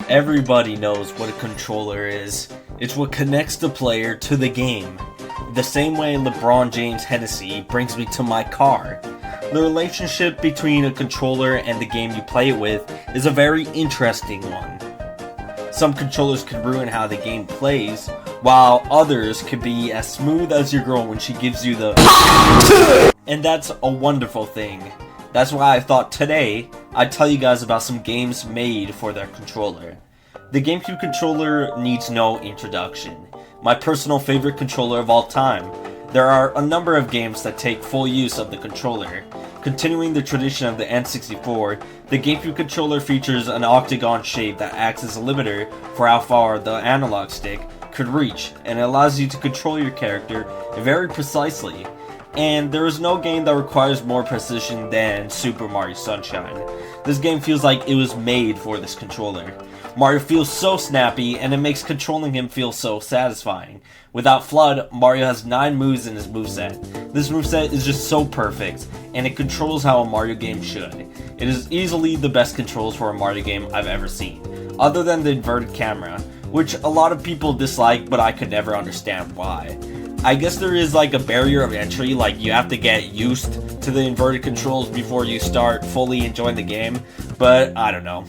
Everybody knows what a controller is. It's what connects the player to the game. The same way LeBron James Hennessy brings me to my car. The relationship between a controller and the game you play it with is a very interesting one. Some controllers can ruin how the game plays, while others can be as smooth as your girl when she gives you the and that's a wonderful thing. That's why I thought today I'd tell you guys about some games made for their controller. The GameCube controller needs no introduction. My personal favorite controller of all time. There are a number of games that take full use of the controller. Continuing the tradition of the N64, the GameCube controller features an octagon shape that acts as a limiter for how far the analog stick could reach, and it allows you to control your character very precisely. And there is no game that requires more precision than Super Mario Sunshine. This game feels like it was made for this controller. Mario feels so snappy, and it makes controlling him feel so satisfying. Without FLUDD, Mario has 9 moves in his moveset. This moveset is just so perfect, and it controls how a Mario game should. It is easily the best controls for a Mario game I've ever seen, other than the inverted camera, which a lot of people dislike, but I could never understand why. I guess there is like a barrier of entry, like you have to get used to the inverted controls before you start fully enjoying the game, but I don't know.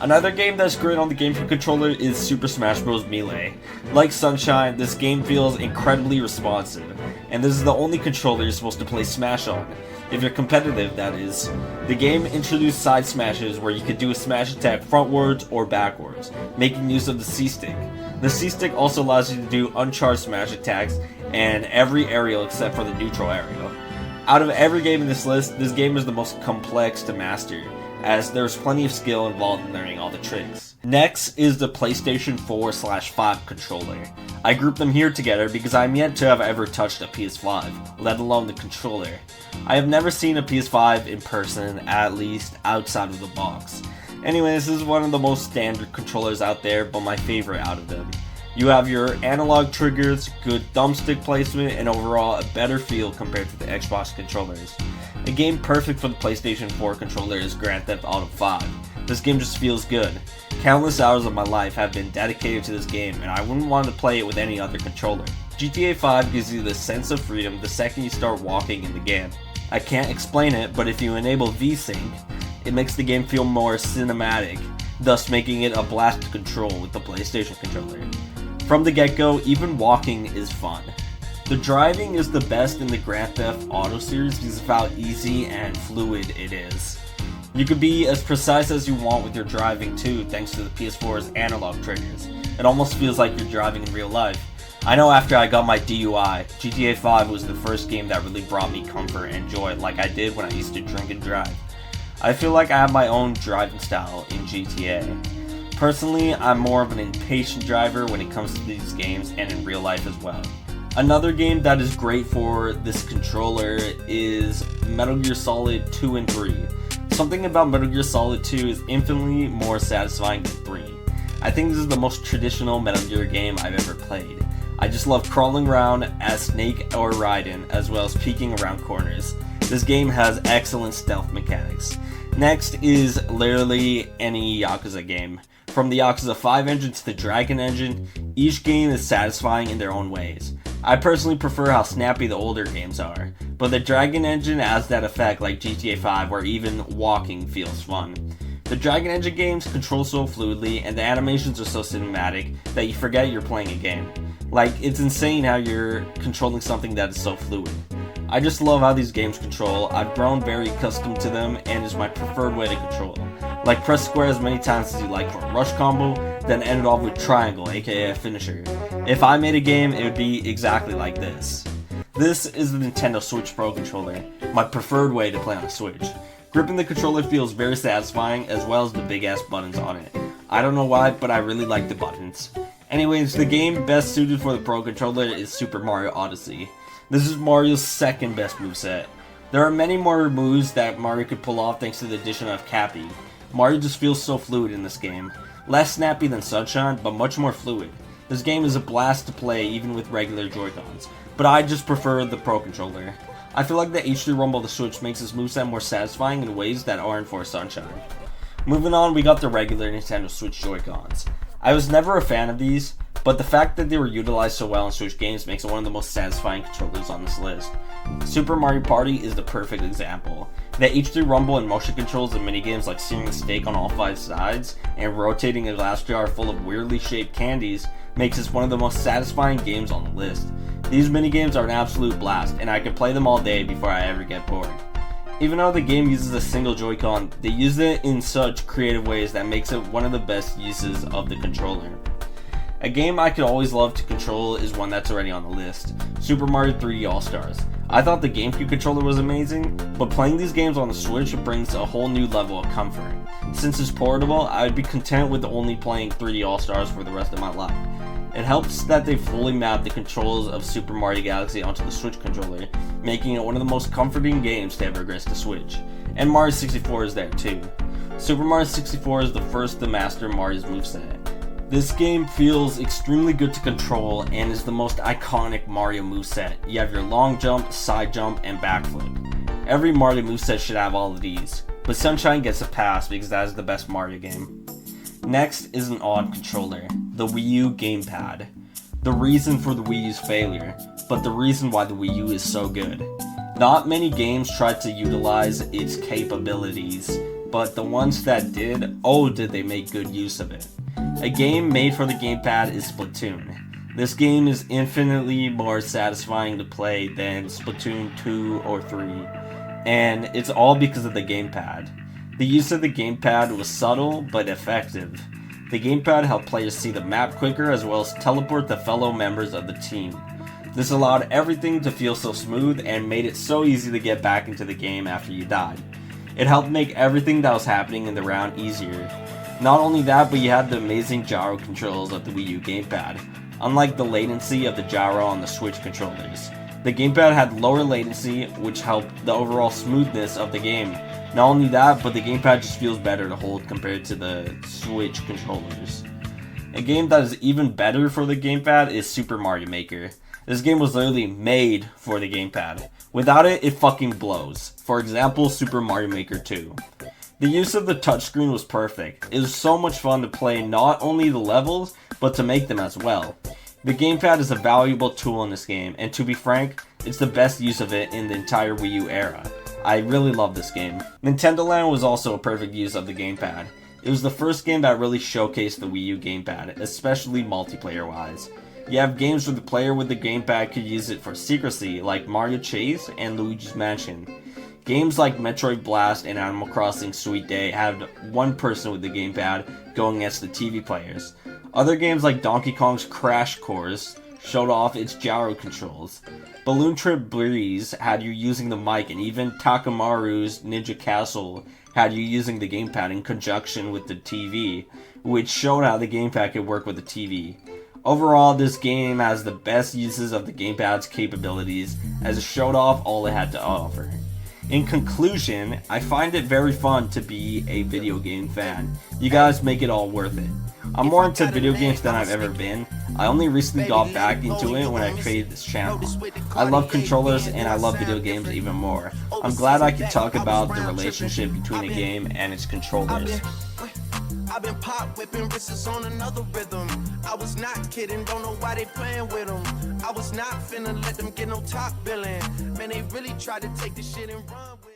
Another game that's great on the GameCube controller is Super Smash Bros. Melee. Like Sunshine, this game feels incredibly responsive, and this is the only controller you're supposed to play Smash on. If you're competitive, that is. The game introduced side smashes where you could do a smash attack frontwards or backwards, making use of the C-Stick. The C-Stick also allows you to do uncharged smash attacks and every aerial except for the neutral aerial. Out of every game in this list, this game is the most complex to master, as there's plenty of skill involved in learning all the tricks. Next is the PlayStation 4/5 controller. I group them here together because I'm yet to have ever touched a PS5, let alone the controller. I have never seen a PS5 in person, at least outside of the box. Anyway, this is one of the most standard controllers out there, but my favorite out of them. You have your analog triggers, good thumbstick placement, and overall a better feel compared to the Xbox controllers. A game perfect for the PlayStation 4 controller is Grand Theft Auto 5. This game just feels good. Countless hours of my life have been dedicated to this game, and I wouldn't want to play it with any other controller. GTA 5 gives you the sense of freedom the second you start walking in the game. I can't explain it, but if you enable VSync, it makes the game feel more cinematic, thus making it a blast to control with the PlayStation controller. From the get-go, even walking is fun. The driving is the best in the Grand Theft Auto series because of how easy and fluid it is. You can be as precise as you want with your driving too, thanks to the PS4's analog triggers. It almost feels like you're driving in real life. I know after I got my DUI, GTA 5 was the first game that really brought me comfort and joy like I did when I used to drink and drive. I feel like I have my own driving style in GTA. Personally, I'm more of an impatient driver when it comes to these games and in real life as well. Another game that is great for this controller is Metal Gear Solid 2 and 3. Something about Metal Gear Solid 2 is infinitely more satisfying than 3. I think this is the most traditional Metal Gear game I've ever played. I just love crawling around as Snake or Raiden, as well as peeking around corners. This game has excellent stealth mechanics. Next is literally any Yakuza game. From the Yakuza 5 engine to the Dragon engine, each game is satisfying in their own ways. I personally prefer how snappy the older games are, but the Dragon engine has that effect like GTA 5 where even walking feels fun. The Dragon engine games control so fluidly and the animations are so cinematic that you forget you're playing a game. Like, it's insane how you're controlling something that is so fluid. I just love how these games control. I've grown very accustomed to them and is my preferred way to control. Like, press square as many times as you like for a rush combo, then end it off with triangle, aka a finisher. If I made a game, it would be exactly like this. This is the Nintendo Switch Pro controller, my preferred way to play on a Switch. Gripping the controller feels very satisfying, as well as the big ass buttons on it. I don't know why, but I really like the buttons. Anyways, the game best suited for the Pro controller is Super Mario Odyssey. This is Mario's second best moveset. There are many more moves that Mario could pull off thanks to the addition of Cappy. Mario just feels so fluid in this game. Less snappy than Sunshine, but much more fluid. This game is a blast to play even with regular joycons, but I just prefer the Pro controller. I feel like the H3 rumble of the Switch makes this moveset more satisfying in ways that aren't for Sunshine. Moving on, we got the regular Nintendo Switch Joy-Cons. I was never a fan of these, but the fact that they were utilized so well in Switch games makes it one of the most satisfying controllers on this list. Super Mario Party is the perfect example. The H3 rumble and motion controls in minigames like searing the steak on all 5 sides and rotating a glass jar full of weirdly shaped candies makes this one of the most satisfying games on the list. These minigames are an absolute blast, and I could play them all day before I ever get bored. Even though the game uses a single Joy-Con, they use it in such creative ways that makes it one of the best uses of the controller. A game I could always love to control is one that's already on the list, Super Mario 3D All-Stars. I thought the GameCube controller was amazing, but playing these games on the Switch brings a whole new level of comfort. Since it's portable, I would be content with only playing 3D All-Stars for the rest of my life. It helps that they fully map the controls of Super Mario Galaxy onto the Switch controller, making it one of the most comforting games to ever grace the Switch. And Mario 64 is there too. Super Mario 64 is the first to master Mario's moveset. This game feels extremely good to control and is the most iconic Mario moveset. You have your long jump, side jump, and backflip. Every Mario moveset should have all of these, but Sunshine gets a pass because that is the best Mario game. Next is an odd controller, the Wii U gamepad. The reason for the Wii U's failure, but the reason why the Wii U is so good. Not many games tried to utilize its capabilities, but the ones that did, oh did they make good use of it. A game made for the gamepad is Splatoon. This game is infinitely more satisfying to play than Splatoon 2 or 3, and it's all because of the gamepad. The use of the gamepad was subtle but effective. The gamepad helped players see the map quicker as well as teleport the fellow members of the team. This allowed everything to feel so smooth and made it so easy to get back into the game after you died. It helped make everything that was happening in the round easier. Not only that, but you had the amazing gyro controls of the Wii U gamepad, unlike the latency of the gyro on the Switch controllers. The gamepad had lower latency, which helped the overall smoothness of the game. Not only that, but the gamepad just feels better to hold compared to the Switch controllers. A game that is even better for the gamepad is Super Mario Maker. This game was literally made for the gamepad. Without it, it fucking blows. For example, Super Mario Maker 2. The use of the touchscreen was perfect. It was so much fun to play not only the levels, but to make them as well. The gamepad is a valuable tool in this game, and to be frank, it's the best use of it in the entire Wii U era. I really love this game. Nintendo Land was also a perfect use of the gamepad. It was the first game that really showcased the Wii U gamepad, especially multiplayer wise. You have games where the player with the gamepad could use it for secrecy, like Mario Chase and Luigi's Mansion. Games like Metroid Blast and Animal Crossing Sweet Day had one person with the gamepad going against the TV players. Other games like Donkey Kong's Crash Course showed off its gyro controls. Balloon Trip Breeze had you using the mic, and even Takamaru's Ninja Castle had you using the gamepad in conjunction with the TV, which showed how the gamepad could work with the TV. Overall, this game has the best uses of the gamepad's capabilities, as it showed off all it had to offer. In conclusion, I find it very fun to be a video game fan. You guys make it all worth it. I'm more into video games than I've ever been. I only recently got back into it when I created this channel. I love controllers and I love video games even more. I'm glad I could talk about the relationship between a game and its controllers. I've been pop whipping wrists on another rhythm. I was not kidding, don't know why they playing with them. I was not finna let them get no top billing. Man, they really tried to take this shit and run with it.